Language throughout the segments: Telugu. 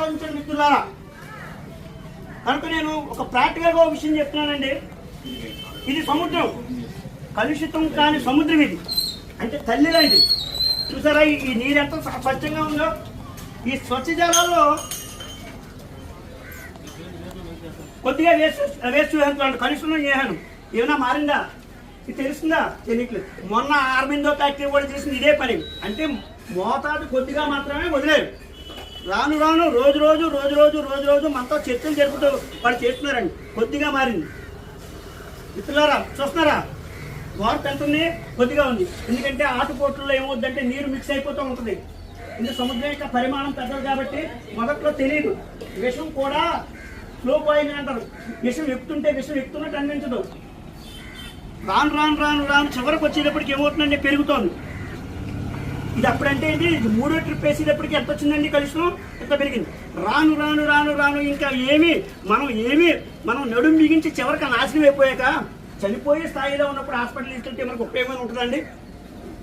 ఆలోచించండి మిత్రులారా. కనుక నేను ఒక ప్రాక్టికల్గా ఒక విషయం చెప్తున్నానండి. ఇది సముద్రం, కలుషితం కాని సముద్రం ఇది, అంటే తల్లి లాంటిది. చూసారా ఈ నీరు ఎంత స్వచ్ఛంగా ఉందో. ఈ స్వచ్ఛ జలాల్లో కొద్దిగా వేస్ట్ వేస్తున్నాను, కలుషితం చేశాను. ఏమైనా మారిందా? ఇది తెలుస్తుందా? తెలియట్లేదు. మొన్న ఆర్మిందో ఫ్యాక్టరీ కూడా చేసింది ఇదే పని. అంటే మోతాదు కొద్దిగా మాత్రమే వదిలేరు. రాను రాను రోజు రోజు మనతో చర్చలు జరుపుతూ వాళ్ళు చేస్తున్నారండి. కొద్దిగా మారింది. మిత్రులారా చూస్తున్నారా, వార్త ఎంత ఉంది? కొద్దిగా ఉంది. ఎందుకంటే ఆటుపోట్లలో ఏమవుద్దంటే నీరు మిక్స్ అయిపోతూ ఉంటుంది. ఇది సముద్రం యొక్క పరిమాణం పెద్దది కాబట్టి మొదట్లో తెలియదు. విషం కూడా స్లో పాయిజన్ అంటారు. విషం ఎక్కుతున్నట్టు అనిపించదు. రాను రాను రాను రాను చివరికి వచ్చేటప్పటికి ఏమవుతుందంటే పెరుగుతోంది. ఇది అప్పుడంటే ఇది 3వ ట్రిప్ వేసేటప్పటికి ఎంత వచ్చిందండి? కలుషితం ఎంత పెరిగింది. రాను రాను రాను రాను ఇంకా మనం నడుము బిగించి చివరికి నాశనం అయిపోయాక చనిపోయే స్థాయిలో ఉన్నప్పుడు హాస్పిటల్ తీసుకెళ్తే మనకు ఉపయోగం ఉంటుందండి?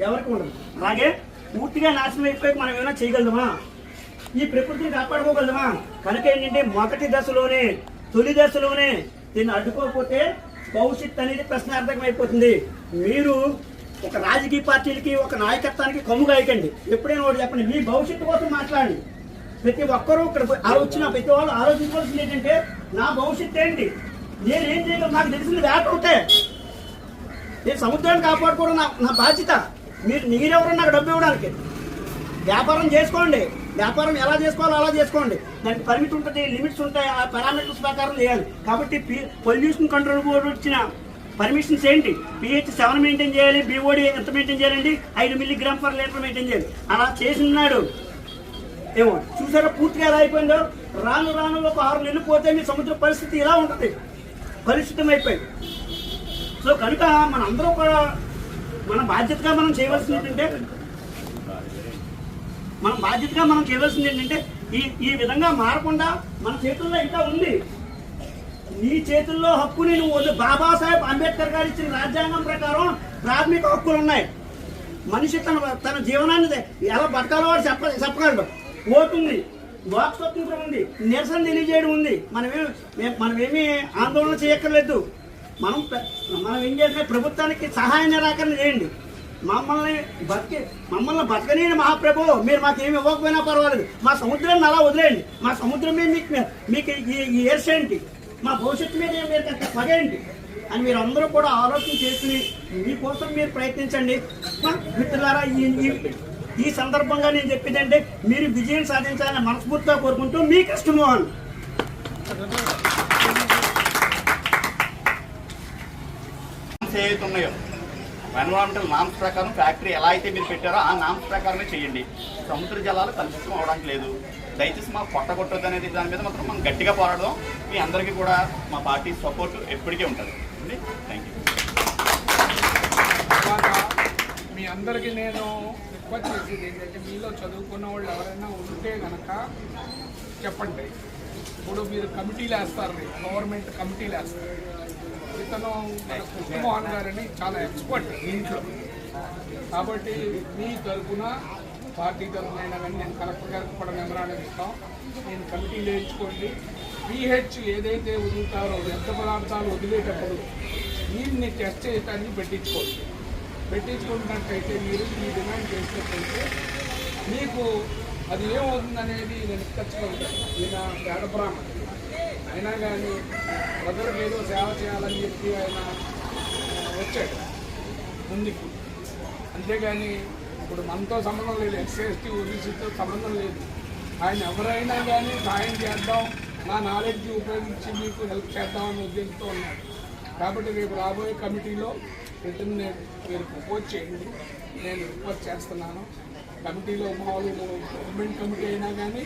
ఎవరికి ఉండదు. అలాగే పూర్తిగా నాశనం అయిపోయాక మనం ఏమైనా చేయగలమా? ఈ ప్రకృతిని కాపాడుకోగలమా? కనుక ఏంటంటే మొదటి దశలోనే, తొలి దశలోనే దీన్ని అడ్డుకోకపోతే భవిష్యత్తు అనేది ప్రశ్నార్థకం అయిపోతుంది. మీరు ఒక రాజకీయ పార్టీలకి, ఒక నాయకత్వానికి కమ్ము గాయకండి. ఎప్పుడైనా ఒకటి చెప్పండి, మీ భవిష్యత్తు కోసం మాట్లాడండి. ప్రతి ఒక్కరూ ఇక్కడ వచ్చిన ప్రతి వాళ్ళు ఆలోచించవలసింది ఏంటంటే, నా భవిష్యత్తు ఏంటి, నేనేం చేయగలను? నాకు తెలిసింది వేట ఉంటే నేను సముద్రాన్ని కాపాడుకోవడం నా బాధ్యత. మీరెవరో నాకు డబ్బు ఇవ్వడానికి. వ్యాపారం చేసుకోండి. వ్యాపారం ఎలా చేసుకోవాలో అలా చేసుకోండి. దానికి పరిమితి ఉంటుంది, లిమిట్స్ ఉంటాయి. ఆ పారామీటర్స్ ప్రకారం చేయాలి. కాబట్టి పొల్యూషన్ కంట్రోల్ బోర్డు వచ్చిన పర్మిషన్స్ ఏంటి? pH 7 మెయింటైన్ చేయాలి. BOD ఎంత మెయింటైన్ చేయాలండి? 5 mg/L మెయింటైన్ చేయాలి. అలా చేసినాడు ఏమో. చూసారా పూర్తిగా ఎలా అయిపోయిందో. రాను రాను ఒక 6 నెలలు పోతే మీ సముద్ర పరిస్థితి ఇలా ఉంటుంది, కలుషితం అయిపోయింది. సో కనుక మనందరం కూడా మన బాధ్యతగా మనం చేయవలసింది ఏంటంటే ఈ విధంగా మారకుండా మన చేతుల్లో ఇంకా ఉంది. నీ చేతుల్లో హక్కుని నువ్వు బాబాసాహెబ్ అంబేద్కర్ గారు ఇచ్చిన రాజ్యాంగం ప్రకారం ప్రాథమిక హక్కులు ఉన్నాయి. మనిషి తన జీవనాన్ని ఎలా బతకాలో వాడు చెప్పగలడు. ఓటుంది, వాక్ స్వతంత్రం ఉంది, నిరసన తెలియజేయడం ఉంది. మనమేమి ఆందోళన చేయక్కర్లేదు. మనం ఏం చేస్తే ప్రభుత్వానికి సహాయ నిరాకరణ చేయండి. మమ్మల్ని బతకని మహాప్రభు, మీరు మాకేమి ఇవ్వకపోయినా పర్వాలేదు, మా సముద్రాన్ని అలా వదిలేయండి. మా సముద్రం మీద మీకు ఈ ఏర్స్ ఏంటి, మా భవిష్యత్తు మీద మీరు పగేయండి అని మీరు అందరూ కూడా ఆలోచన చేసుకుని మీకోసం మీరు ప్రయత్నించండి. మిత్రులారా, ఈ సందర్భంగా నేను చెప్పేది అంటే మీరు విజయం సాధించాలని మనస్ఫూర్తిగా కోరుకుంటూ మీ కృష్ణమోహన్. ఏవైతున్నాయో ఎన్విరాన్మెంటల్ నామ్స్ ప్రకారం ఫ్యాక్టరీ ఎలా అయితే మీరు పెట్టారో ఆ నామ్స్ ప్రకారమే చేయండి. సముద్ర జలాలు కలుషితం అవడానికి లేదు. దయచేసి మాకు పొట్టగొట్టొద్దు అనేది దాని మీద మాత్రం మనం గట్టిగా పోరాడదాం. మీ అందరికీ కూడా మా పార్టీ సపోర్ట్ ఎప్పటికీ ఉంటుంది. Thank you. మీ అందరికీ నేను రిక్వెస్ట్ చేసేది ఏంటంటే, మీలో చదువుకున్న వాళ్ళు ఎవరైనా ఉంటే కనుక చెప్పండి. ఇప్పుడు మీరు కమిటీలు వేస్తారు, గవర్నమెంట్ కమిటీలు వేస్తారు. ఇతను కృష్ణమోహన్ గారని చాలా ఎక్స్పర్ట్ ఇంట్లో. కాబట్టి మీ తరఫున, పార్టీ తరఫున అయినా కానీ నేను కలెక్టర్ గారికి కూడా మెమరాండం ఇస్తాం. నేను కమిటీలు వేయించుకోండి. pH ఏదైతే వదులుతారో, వ్యర్థ పదార్థాలు వదిలేటప్పుడు నీరుని టెస్ట్ చేయటానికి పెట్టించుకున్నట్టయితే మీరు ఈ డిమాండ్ చేసినట్టయితే మీకు అది ఏమవుతుందనేది నేను ఖచ్చితంగా ఈయన పేదబ్రాహ్మణుడు అయినా కానీ ప్రజలకు ఏదో సేవ చేయాలని చెప్పి ఆయన వచ్చాడు ముందుకు. అంతేగాని ఇప్పుడు మనతో సంబంధం లేదు, ఎస్సీ ఓబీసీతో సంబంధం లేదు. ఆయన ఎవరైనా కానీ సాయం చేద్దాం, నా నాలెడ్జ్ ఉపయోగించి మీకు హెల్ప్ చేద్దామని ఉద్దేశంతో ఉన్నాడు. కాబట్టి రేపు రాబోయే కమిటీలో రిటర్న్ మీరు ప్రపోజ్ చేయండి. నేను రిక్వెస్ట్ చేస్తున్నాను. కమిటీలో మామూలు గవర్నమెంట్ కమిటీ అయినా కానీ,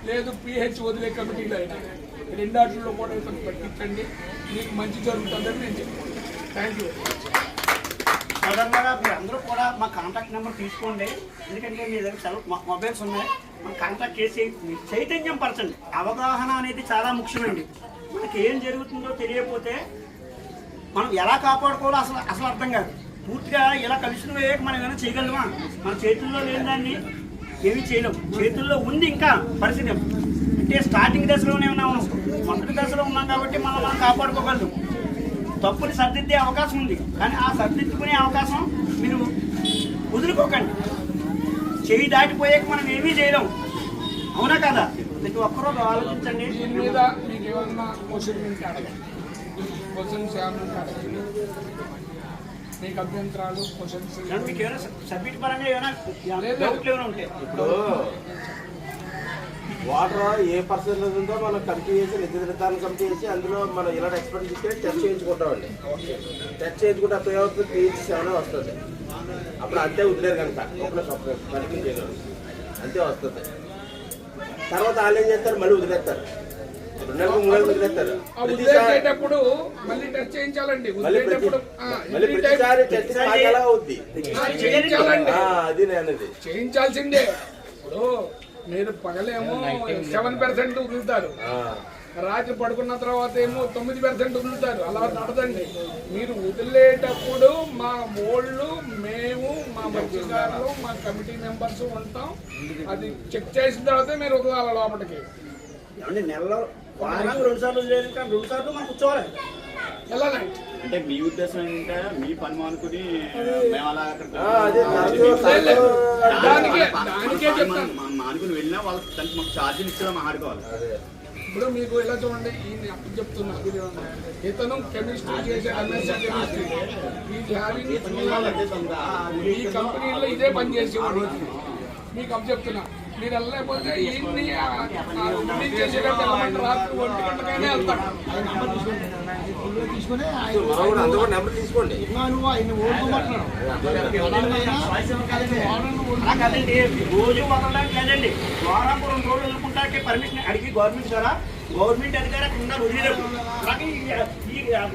లేదు pH వదిలే కమిటీలో అయినా, రెండాటిలో కూడా ఇతను పట్టించండి. మీకు మంచి జరుగుతుందని నేను చెప్తాను. Thank you. సాధారణంగా మీరు అందరూ కూడా మా కాంటాక్ట్ నెంబర్ తీసుకోండి. ఎందుకంటే మీ దగ్గర మొబైల్స్ ఉన్నాయి. మన కాంటాక్ట్ చేసి చైతన్యం పరచండి. అవగాహన అనేది చాలా ముఖ్యమండి. మనకి ఏం జరుగుతుందో తెలియకపోతే మనం ఎలా కాపాడుకోవాలో అసలు అర్థం కాదు. పూర్తిగా ఇలా కలిసిన వేయక మనం ఏమైనా చేయగలమా? మన చేతుల్లో లేని దాన్ని ఏమీ చేయలేము. చేతుల్లో ఉంది ఇంకా పరిస్థితి. అంటే స్టార్టింగ్ దశలోనే ఉన్నాము, మొదటి దశలో ఉన్నాం కాబట్టి మనం కాపాడుకోగలరు. తప్పుని సర్దిద్దే అవకాశం ఉంది, కానీ ఆ సర్దిద్దుకునే అవకాశం మీరు వదులుకోకండి. చెయ్యి దాటిపోయాక మనం ఏమీ చేయలేం, అవునా కదా? ప్రతి ఒక్కరూ ఆలోచించండి. దీని మీద మీకు ఏమన్నా క్వశ్చన్ ఉంటే అడగండి, క్వశ్చన్స్ ఏమన్నా అడగండి, మీకు అభ్యంతరాలు క్వశ్చన్స్. మీకు ఏమైనా సబ్మిట్ పరంగా ఏమైనా డౌట్లు ఏమైనా ఉంటాయి? ఇప్పుడు వాటర్ ఏ పర్సెంటేజ్ ఉందో మనం కమిటీ చేసి నిర్ధారణ కమిటీ చేసి అందులో మనం ఇలాంటి ఎక్స్పర్ట్ తీసుకెళ్ళి టెస్ట్ చేయించుకుంటామండి. టెస్ట్ చేయించుకుంటే అప్పుడు ఏమవుతుంది, పీహెచ్ 7 వస్తుంది. అప్పుడు అంతే వదిలేరు కనుక ఒకళ్ళు పనికి చేయగలరు, అంతే వస్తుంది. తర్వాత వాళ్ళు ఏం చేస్తారు, మళ్ళీ వదిలేస్తారు, 2 నెలలకు 3 నెలలకు వదిలేస్తారు. వదిలేసేటప్పుడు మళ్ళీ టెస్ట్ చేయించాలండి. మళ్ళీ ప్రతిసారి టెస్ట్ ఎలా అవుద్ది, చేయించాలండి, అది నేను చేయించాల్సిందే. ఇప్పుడు మీరు పగలేమో 7% వదులుతారు, రాత్రి పడుకున్న తర్వాత ఏమో 9% వదులుతారు. అలా నడదండి. మీరు వదిలేటప్పుడు మా ఓళ్ళు, మేము, మా మత్స్యకారులు, మా కమిటీ మెంబర్స్ ఉంటాం. అది చెక్ చేసిన తర్వాత మీరు వదలాలి లోపలికి. నెలలో వారానికి 2 సార్లు వదిలేదు, కానీ 2 సార్లు మనం కూర్చోవాలి. వెళ్ళాలండి. అంటే మీ ఉద్దేశం ఏంటంటే మీ పని మానుకుని మేము అలా దానికే చెప్తాను. మానుకుని వెళ్ళినా వాళ్ళకి దానికి మాకు ఛార్జీలు ఇచ్చేలా మాట్లాడుకోవాలి. ఇప్పుడు మీకు ఎలా చూడండి, ఈయన అప్పుడు చెప్తున్నా, ఇతను కెమిస్ట్రీ చేసే MSc కెమిస్ట్రీ, ఈ కంపెనీలో ఇదే పని చేసేవాడు. మీకు అప్పు చెప్తున్నా, మీరు వెళ్ళలేకపోతే ఈయన్ని చేసేటట్టు వెళ్ళమంటే రాత్రి 1 గంటకైనా వెళ్తాడు. నెంబర్ తీసుకోండి. కాదండి, రోజు వదలడానికి లేదండి. వారం 2 రోజులు వదులుకుంటానికి పర్మిషన్ అడిగి గవర్నమెంట్ ద్వారా గవర్నమెంట్ అధికారి అక్కడ ఉండాలి, వదిలేదు. అలాగే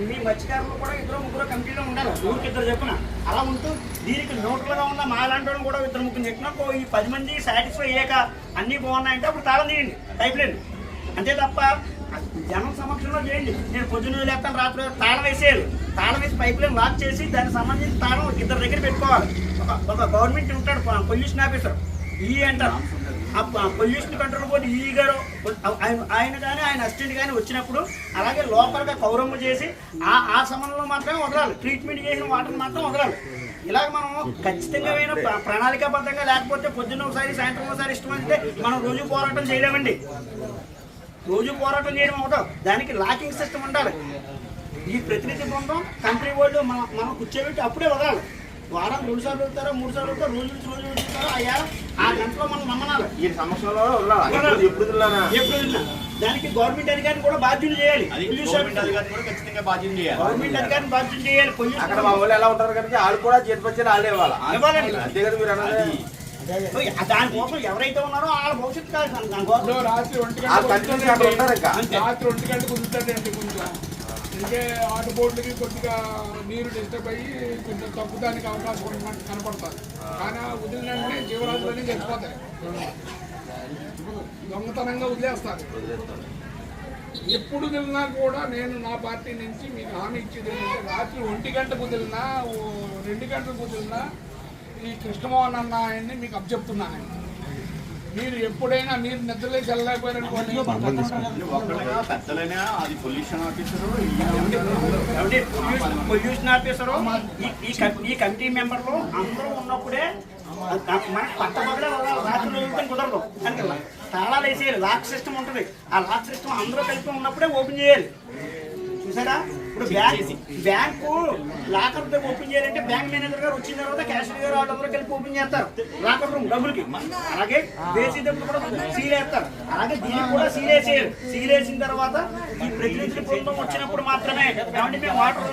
మీ మత్స్యకారులు కూడా 2-3 కమిటీలో ఉండాలి, ఊరికి 2 చెప్పిన. అలా ఉంటూ దీనికి న్యూట్రల్గా ఉన్న మా లాంటి వాళ్ళు కూడా 2-3 చెప్పినా ఈ 10 మంది సాటిస్ఫై అయ్యాక అన్నీ బాగున్నాయంటే అప్పుడు తాళం తీయండి, పైప్ లైన్. అంతే తప్ప జనం సమక్షంలో చేయండి. నేను పొద్దున్న లేస్తాను, రాత్రి తాళం వేసేయాలి. తాళం వేసి పైప్ లైన్ లాక్ చేసి దానికి సంబంధించి తాళం 2 దగ్గర పెట్టుకోవాలి. ఒక గవర్నమెంట్ ఉంటాడు పొల్యూషన్ ఆఫీసర్, ఈ అంటారు. ఆ పొల్యూషన్ కంట్రోల్ బోర్డు ఈ గారు ఆయన కానీ ఆయన అసిస్టెంట్ కానీ వచ్చినప్పుడు అలాగే లోపలగా కౌరమ్మ చేసి ఆ సమయంలో మాత్రమే వదలాలి. ట్రీట్మెంట్ చేసిన వాటర్ మాత్రం వదలాలి. ఇలాగ మనం ఖచ్చితంగా ప్రణాళికాబద్ధంగా, లేకపోతే పొద్దున్న ఒకసారి సాయంత్రం ఒకసారి ఇష్టమైతే మనం రోజు పోరాటం చేయలేమండి. రోజు పోరాటం చేయడం అవుతాం, దానికి లాకింగ్ సిస్టమ్ ఉండాలి. ఈ ప్రతినిధి బృందం కంపెనీ వాళ్ళు మనం కూర్చోబెట్టి అప్పుడే వదలాలి. వారం 2 సార్లు వెళ్తారో 3 సార్లు వెళ్తారో, రోజు వెళ్తారో, అయ్యా ఆ గంటలో మనం నమ్మనాలి. ఈ సంవత్సరంలో ఎప్పుడు దానికి గవర్నమెంట్ అధికారిని కూడా బాధ్యత చేయాలి. గవర్నమెంట్ అధికారిని కూడా ఖచ్చితంగా బాధ్యత చేయాలి. గవర్నమెంట్ అధికారిని బాధ్యత చేయాలి. అక్కడ మా వాళ్ళు ఎలా ఉంటారు కనుక వాళ్ళు కూడా జీతపత్యాలు వాళ్ళే ఇవ్వాలి. అంతే కదా మీరు అన్నది. దానికోసం ఎవరైతే ఉన్నారో వాళ్ళ భవిష్యత్తు కాదు. రాత్రి 1 గంటకు కుదురుతాడండి. కొంచెం ఇంకే ఆట బోర్డులకి కొద్దిగా నీరు డిస్టర్బ్ అయ్యి కొంచెం తగ్గుదానికి అవకాశం ఉన్నట్టు కనపడతారు. కానీ వదిలినంటే జీవరాశులన్నీ చచ్చిపోతాయి, దొంగతనంగా వదిలేస్తారు. ఎప్పుడు వదిలినా కూడా నేను నా పార్టీ నుంచి మీకు హామీ ఇచ్చేది ఏంటంటే, రాత్రి 1 గంటకు వదిలినా 2 గంటలకు వదిలినా ఈ కృష్ణమోహన్ అన్న ఆయన్ని మీకు అప్పచెప్తున్నాను. మీరు ఎప్పుడైనా మీరు నిద్రలేసి వెళ్ళలేకపోయారనుకోండి, పెద్దలైనా అది పొల్యూషన్ ఆఫీసరు, పొల్యూషన్ ఆఫీసరు, ఈ కమిటీ మెంబర్లు అందరూ ఉన్నప్పుడే మనకు పట్టబగలే రాత్రి రోజులతో కుదరదు. కనుక తాళాలు వేసేయాలి, లాక్ సిస్టమ్ ఉంటుంది. ఆ లాక్ సిస్టమ్ అందరూ కలిపి ఉన్నప్పుడే ఓపెన్ చేయాలి. చూసారా, ఇప్పుడు బ్యాంకు లాకర్ ఓపెన్ చేయాలంటే బ్యాంక్ మేనేజర్ గారు వచ్చిన తర్వాత క్యాషియర్ గారు వాళ్ళందరూ కలిపి ఓపెన్ చేస్తారు లాకర్ రూమ్ డబ్బులకి. అలాగే వేసేటప్పుడు కూడా సీల్ వేస్తారు. అలాగే దీనికి కూడా సీల్ వేసేయాలి. సీల్ వేసిన తర్వాత ఈ ప్రతినిధి బృందం వచ్చినప్పుడు మాత్రమే ఏమంటే మేము వాటర్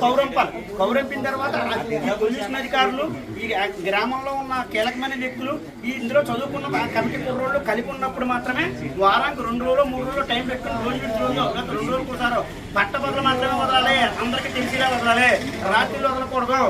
కౌరంపాలి. కౌరంపిన తర్వాత ఈ పొల్యూషన్ అధికారులు, ఈ గ్రామంలో ఉన్న కీలకమైన వ్యక్తులు, ఈ ఇందులో చదువుకున్న కమిటీ కుర్రోళ్ళు కలిపి ఉన్నప్పుడు మాత్రమే వారానికి 2 రోజులు 3 రోజులు టైం పెట్టుకుని రోజు 2 రోజులు కూర్చారు పట్టబదులు మాత్రమే వదలాలి. అందరికీ తెలిసిలా వదలాలి, రాత్రిలో వదలకూడదు.